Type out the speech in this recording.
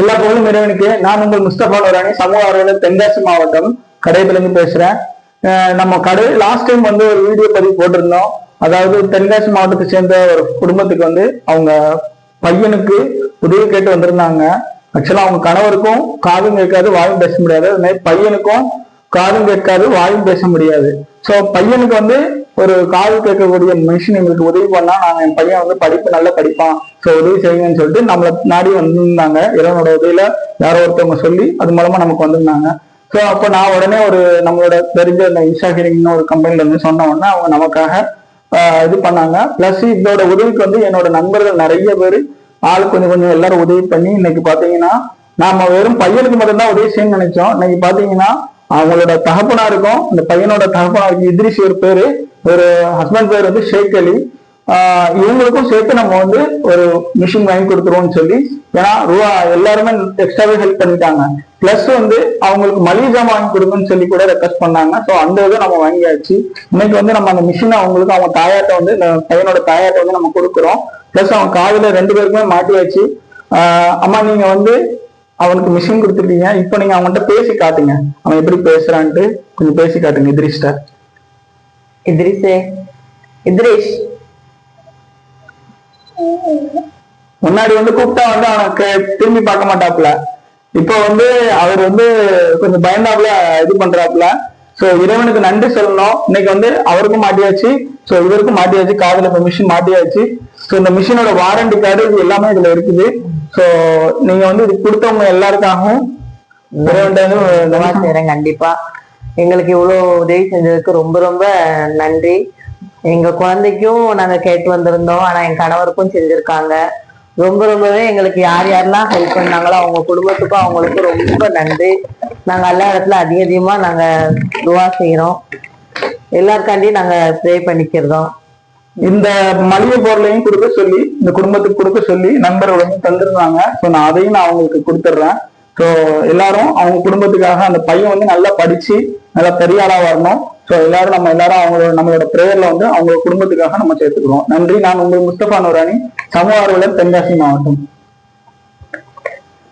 எல்லா புகழும் இறைவனுக்கு. நான் உங்கள் முஸ்தபா நூரானி, சமூக ஆர்வலர், தென்காசி மாவட்டம் கடையத்திலிருந்து பேசுறேன். நம்ம கடை லாஸ்ட் டைம் வந்து ஒரு வீடியோ பதிவு போட்டிருந்தோம். அதாவது தென்காசி மாவட்டத்தை சேர்ந்த ஒரு குடும்பத்துக்கு வந்து அவங்க பையனுக்கு உதவி கேட்டு வந்திருந்தாங்க. ஆக்சுவலா அவங்க கணவருக்கும் காதும் கேட்காது, வாயும் பேச முடியாது. அது மாதிரி பையனுக்கும் காதும் கேட்காது, வாயும் பேச முடியாது. ஸோ பையனுக்கு வந்து ஒரு காது கேட்கக்கூடிய மிஷின் எங்களுக்கு உதவி பண்ணா நாங்க என் பையன் வந்து படிப்பு நல்லா படிப்பான், ஸோ உதவி செய்யுங்கன்னு சொல்லிட்டு நம்மளை நாடி வந்திருந்தாங்க. இறைவனோட உதவியில யாரோ ஒருத்தவங்க சொல்லி அது மூலமா நமக்கு வந்திருந்தாங்க. ஸோ அப்போ நான் உடனே ஒரு நம்மளோட தெரிஞ்ச இந்த இன்ஸ்டாகிரிங்னு ஒரு கம்பெனில இருந்து சொன்ன உடனே அவங்க நமக்காக இது பண்ணாங்க. பிளஸ் இதோட உதவிக்கு வந்து என்னோட நண்பர்கள் நிறைய பேர் ஆளுக்கு கொஞ்சம் கொஞ்சம் எல்லாரும் உதவி பண்ணி இன்னைக்கு பாத்தீங்கன்னா நாம வெறும் பையனுக்கு மட்டும்தான் உதவி செய்யணும்னு நினைச்சோம். இன்னைக்கு பாத்தீங்கன்னா அவங்களோட தகப்பனாருக்கும் இந்த பையனோட தகப்பனாருக்கு இத்ரிஸ் ஒரு பேரு, ஒரு ஹஸ்பண்ட் பேர் வந்து ஷேக் அலி, இவங்களுக்கும் சேர்த்து நம்ம வந்து ஒரு மிஷின் வாங்கி கொடுத்துருவோம்னு சொல்லி, ஏன்னா ரூபா எல்லாருமே எக்ஸ்ட்ராவே ஹெல்ப் பண்ணிட்டாங்க. பிளஸ் வந்து அவங்களுக்கு மளிகை ஜாமான் வாங்கி கொடுங்கன்னு சொல்லி கூட ரெக்வஸ்ட் பண்ணாங்க. ஸோ அந்த இதை நம்ம வாங்கியாச்சு. இன்னைக்கு வந்து நம்ம அந்த மிஷினை அவங்களுக்கு அவங்க தாயாட்ட வந்து இந்த பையனோட தாயாட்ட வந்து நம்ம கொடுக்குறோம். பிளஸ் அவங்க காதுல 2 பேருக்குமே மாட்டியாச்சு. அம்மா நீங்க வந்து அவனுக்கு மிஷின் கொடுத்துருக்கீங்க, இப்போ நீங்க அவங்கள்ட்ட பேசி காட்டுங்க, அவன் எப்படி பேசுறான்ட்டு கொஞ்சம் பேசி காட்டுங்க. இத்ரிஸ்ட. இத்ரிஷ் முன்னாடி வந்து கூப்பிட்டா வந்து அவனுக்கு திரும்பி பார்க்க மாட்டாப்புல. இப்போ வந்து அவர் வந்து கொஞ்சம் பயந்தாப்புல இது பண்றாப்புல. சோ இறைவனுக்கு நன்றி சொல்லணும். இன்னைக்கு வந்து அவருக்கும் மாட்டியாச்சு, சோ இவருக்கும் மாட்டியாச்சு, காதுல இப்ப மிஷின் மாட்டியாச்சு. சோ இந்த மிஷினோட வாரண்டி கார்டு இது எல்லாமே இதுல இருக்குது. சோ நீங்க வந்து இது கொடுத்தவங்க எல்லாருக்காகவும் கண்டிப்பா எங்களுக்கு இவ்வளவு உதவி செஞ்சதுக்கு ரொம்ப ரொம்ப நன்றி. எங்க குழந்தைக்கும் நாங்க கேட்டு வந்திருந்தோம், ஆனா என் கணவருக்கும் செஞ்சிருக்காங்க. ரொம்ப ரொம்பவே எங்களுக்கு யார் யாரெல்லாம் ஹெல்ப் பண்ணாங்களோ அவங்க குடும்பத்துக்கும் அவங்களுக்கும் ரொம்ப நன்றி. நாங்க எல்லா இடத்துல அதிகமா நாங்க துவா செய்யறோம், எல்லாருக்காண்டியும் நாங்க ப்ரே பண்ணிக்கிறோம். இந்த மளிகை பொருளையும் கொடுக்க சொல்லி இந்த குடும்பத்துக்கு கொடுக்க சொல்லி நண்பர்களும் தந்துருந்தாங்க. ஸோ நான் அதையும் நான் அவங்களுக்கு கொடுத்துட்றேன். ஸோ எல்லாரும் அவங்க குடும்பத்துக்காக அந்த பையன் வந்து நல்லா படிச்சு நல்லா பெரிய ஆளா வரணும். ஸோ எல்லாரும் நம்மளோட பிரேயர்ல வந்து அவங்க குடும்பத்துக்காக நம்ம சேர்த்துக்கிறோம். நன்றி. நான் உங்கள் முஸ்தபா நூரானி, சமூக ஆர்வலர், தென்காசி மாவட்டம்.